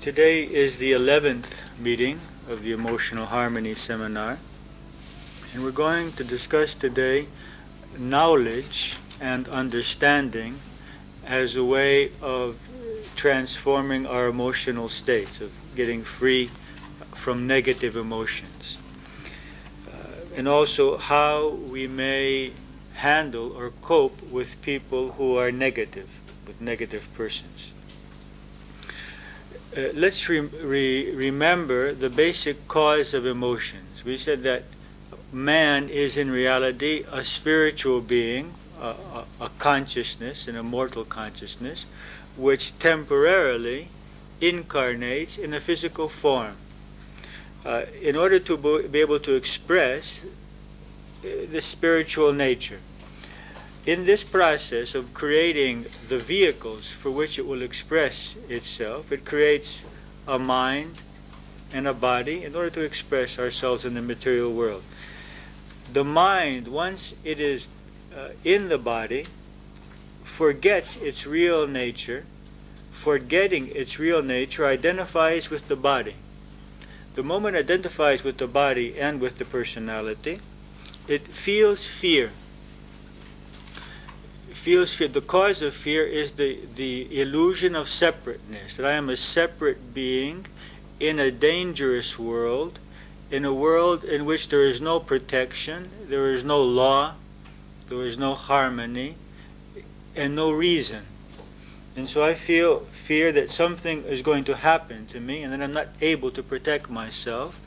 Today is the 11th meeting of the Emotional Harmony Seminar, and we're going to discuss today knowledge and understanding as a way of transforming our emotional states, of getting free from negative emotions, and also how we may handle or cope with people who are negative, with negative persons. Let's remember the basic cause of emotions. We said that man is in reality a spiritual being, a consciousness, an immortal consciousness, which temporarily incarnates in a physical form. In order to be able to express the spiritual nature. In this process of creating the vehicles for which it will express itself, it creates a mind and a body in order to express ourselves in the material world. The mind, once it is in the body, forgets its real nature. Forgetting its real nature identifies with the body. The moment it identifies with the body and with the personality, it feels fear. Feels fear. The cause of fear is the illusion of separateness, that I am a separate being in a dangerous world, in a world in which there is no protection, there is no law, there is no harmony, and no reason. And so I feel fear that something is going to happen to me and that I'm not able to protect myself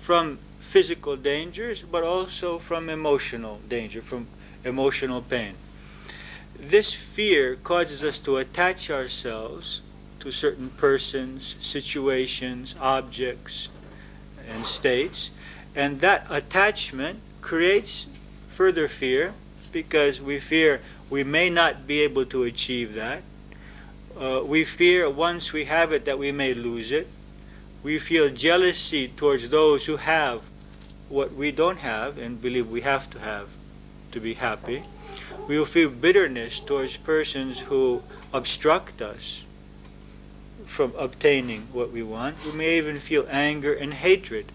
from physical dangers, but also from emotional danger, from emotional pain. This fear causes us to attach ourselves to certain persons, situations, objects, and states, and that attachment creates further fear because we fear we may not be able to achieve that. We fear once we have it that we may lose it. We feel jealousy towards those who have what we don't have and believe we have to be happy. We will feel bitterness towards persons who obstruct us from obtaining what we want. We may even feel anger and hatred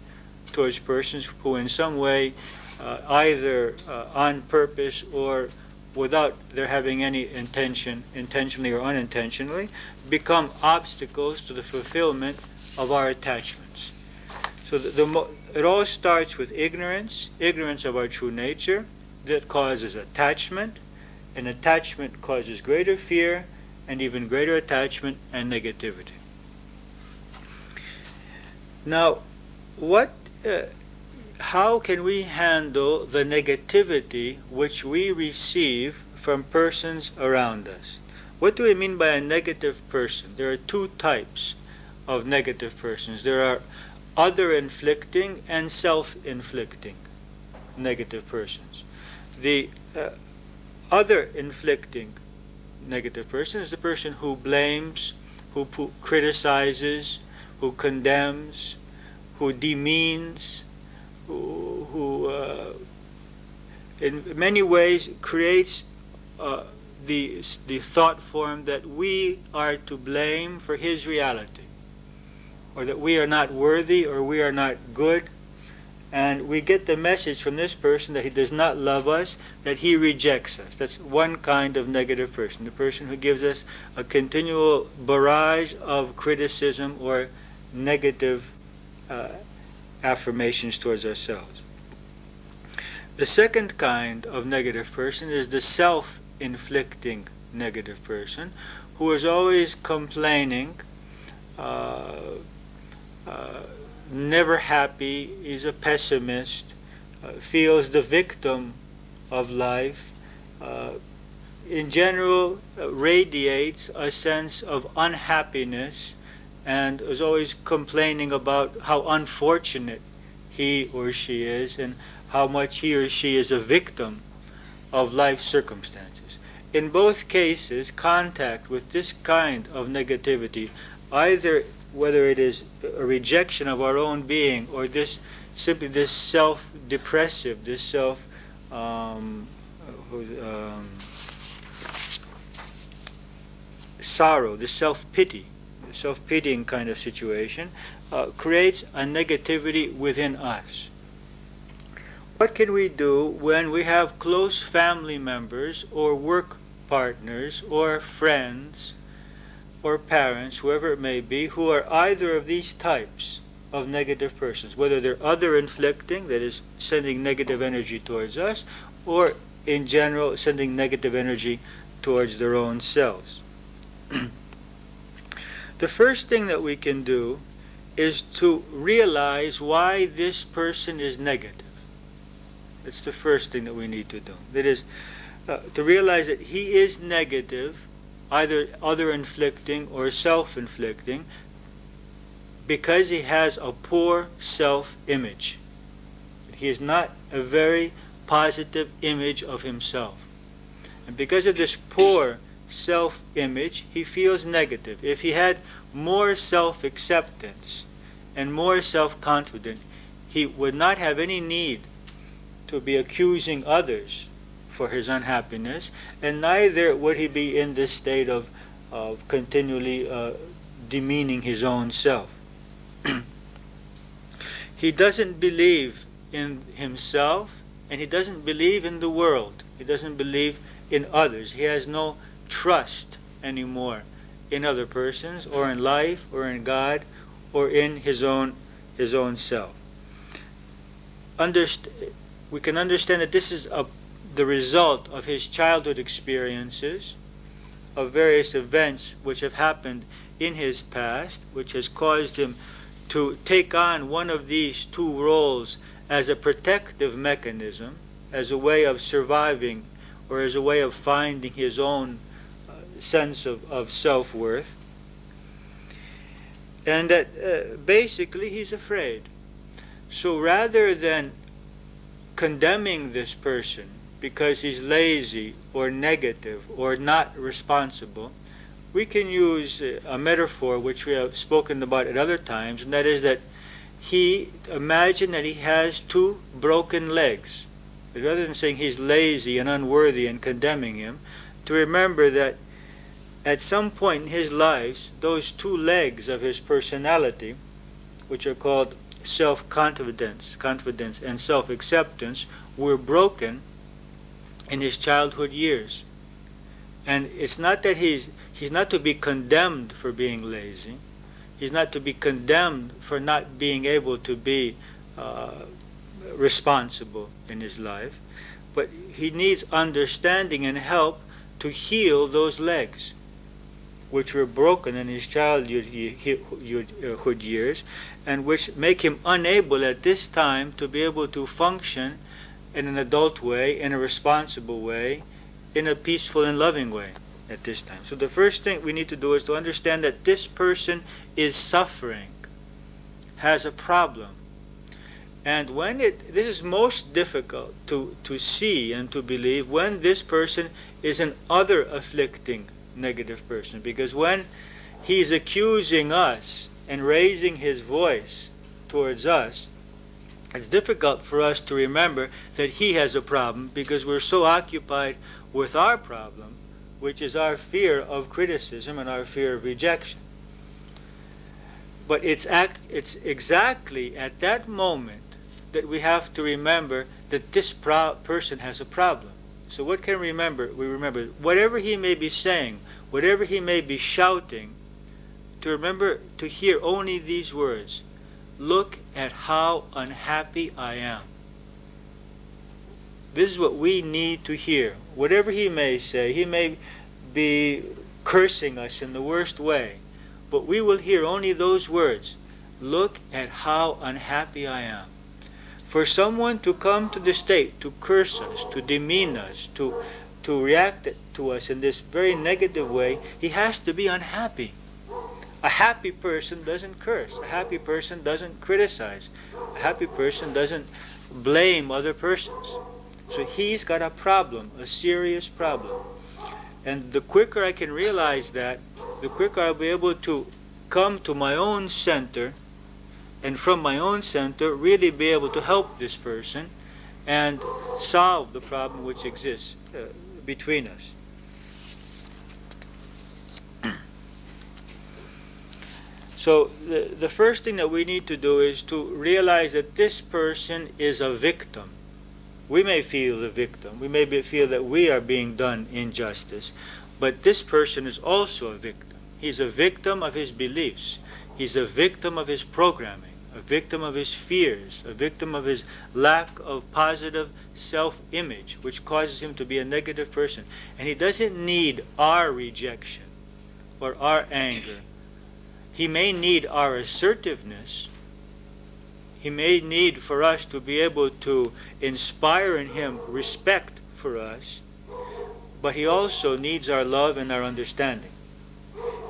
towards persons who in some way, either on purpose or without their having any intention, intentionally or unintentionally, become obstacles to the fulfillment of our attachments. So it all starts with ignorance of our true nature, that causes attachment, and attachment causes greater fear and even greater attachment and negativity. Now, how can we handle the negativity which we receive from persons around us? What do we mean by a negative person? There are two types of negative persons. There are other-inflicting and self-inflicting negative persons. The other-inflicting negative person is the person who blames, who criticizes, who condemns, who demeans, who in many ways creates the thought form that we are to blame for his reality, or that we are not worthy or we are not good. And we get the message from this person that he does not love us, that he rejects us. That's one kind of negative person, the person who gives us a continual barrage of criticism or negative affirmations towards ourselves. The second kind of negative person is the self-inflicting negative person, who is always complaining, never happy, is a pessimist, feels the victim of life, in general radiates a sense of unhappiness and is always complaining about how unfortunate he or she is, and how much he or she is a victim of life circumstances. In both cases, contact with this kind of negativity, either whether it is a rejection of our own being or this simply this self-depressive, this sorrow, this self-pity, self-pitying kind of situation, creates a negativity within us. What can we do when we have close family members or work partners or friends or parents, whoever it may be, who are either of these types of negative persons, whether they're other-inflicting, that is, sending negative energy towards us, or in general, sending negative energy towards their own selves? The first thing that we can do is to realize why this person is negative. That's the first thing that we need to do. That is, to realize that he is negative, either other-inflicting or self-inflicting, because he has a poor self-image. He is not a very positive image of himself. And because of this poor self-image, he feels negative. If he had more self-acceptance and more self-confidence, he would not have any need to be accusing others for his unhappiness, and neither would he be in this state of continually demeaning his own self. He doesn't believe in himself, and he doesn't believe in the world. He doesn't believe in others. He has no trust anymore in other persons, or in life, or in God, or in his own self. We can understand that this is the result of his childhood experiences, of various events which have happened in his past, which has caused him to take on one of these two roles as a protective mechanism, as a way of surviving, or as a way of finding his own sense of self-worth. And that basically he's afraid. So rather than condemning this person because he's lazy or negative or not responsible, we can use a metaphor which we have spoken about at other times, and that is that imagine that he has two broken legs. Rather than saying he's lazy and unworthy and condemning him, to remember that at some point in his life, those two legs of his personality, which are called self-confidence, confidence, and self-acceptance, were broken in his childhood years. And it's not that he's not to be condemned for being lazy. He's not to be condemned for not being able to be responsible in his life. But he needs understanding and help to heal those legs, which were broken in his childhood years, and which make him unable at this time to be able to function in an adult way, in a responsible way, in a peaceful and loving way at this time. So the first thing we need to do is to understand that this person is suffering, has a problem. And when this is most difficult to see and to believe when this person is an other afflicting negative person, because when he's accusing us and raising his voice towards us, it's difficult for us to remember that he has a problem, because we're so occupied with our problem, which is our fear of criticism and our fear of rejection. But it's exactly at that moment that we have to remember that this person has a problem. So what can we remember? We remember whatever he may be saying, whatever he may be shouting, to remember to hear only these words: look at how unhappy I am. This is what we need to hear. Whatever he may say, he may be cursing us in the worst way, but we will hear only those words: look at how unhappy I am. For someone to come to the state to curse us, to demean us, to react to us in this very negative way, he has to be unhappy. A happy person doesn't curse. A happy person doesn't criticize. A happy person doesn't blame other persons. So he's got a problem, a serious problem. And the quicker I can realize that, the quicker I'll be able to come to my own center, and from my own center really be able to help this person and solve the problem which exists between us. So the first thing that we need to do is to realize that this person is a victim. We may feel the victim. We may feel that we are being done injustice. But this person is also a victim. He's a victim of his beliefs. He's a victim of his programming, a victim of his fears, a victim of his lack of positive self-image, which causes him to be a negative person. And he doesn't need our rejection or our anger. He may need our assertiveness. He may need for us to be able to inspire in him respect for us, but he also needs our love and our understanding.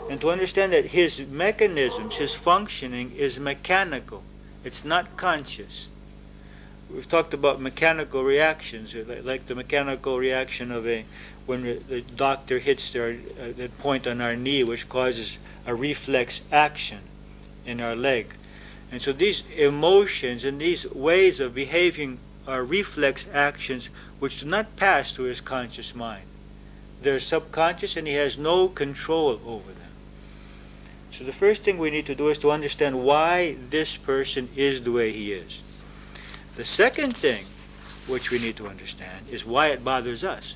And to understand that his mechanisms, his functioning is mechanical. It's not conscious. We've talked about mechanical reactions, like the mechanical reaction of when the doctor hits that point on our knee, which causes a reflex action in our leg. And so these emotions and these ways of behaving are reflex actions which do not pass through his conscious mind. They're subconscious and he has no control over them. So the first thing we need to do is to understand why this person is the way he is. The second thing which we need to understand is why it bothers us.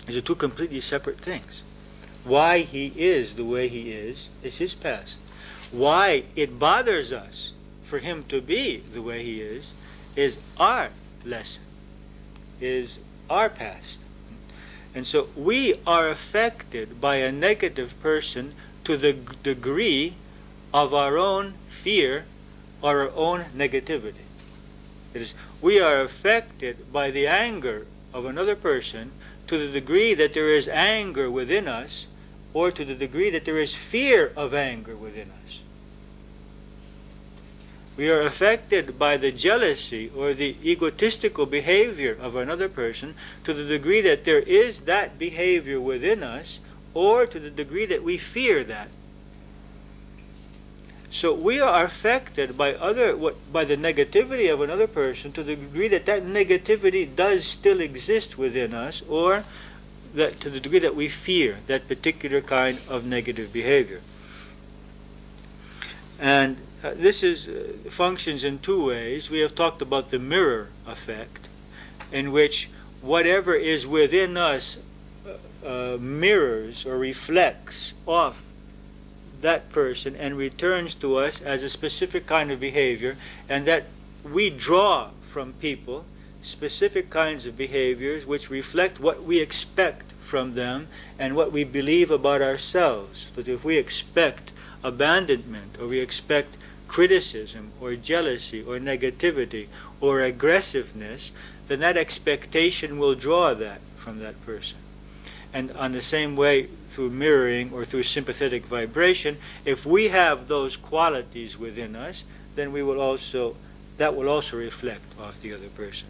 These are two completely separate things. Why he is the way he is his past. Why it bothers us for him to be the way he is our lesson, is our past. And so we are affected by a negative person to the degree of our own fear or our own negativity. It is, we are affected by the anger of another person to the degree that there is anger within us, or to the degree that there is fear of anger within us. We are affected by the jealousy or the egotistical behavior of another person to the degree that there is that behavior within us, or to the degree that we fear that. So we are affected by the negativity of another person to the degree that that negativity does still exist within us, or that to the degree that we fear that particular kind of negative behavior. And this functions in two ways. We have talked about the mirror effect, in which whatever is within us mirrors or reflects off that person and returns to us as a specific kind of behavior, and that we draw from people specific kinds of behaviors which reflect what we expect from them and what we believe about ourselves. But if we expect abandonment, or we expect criticism or jealousy or negativity or aggressiveness, then that expectation will draw that from that person. And on the same way, through mirroring or through sympathetic vibration, if we have those qualities within us, then that will also reflect off the other person.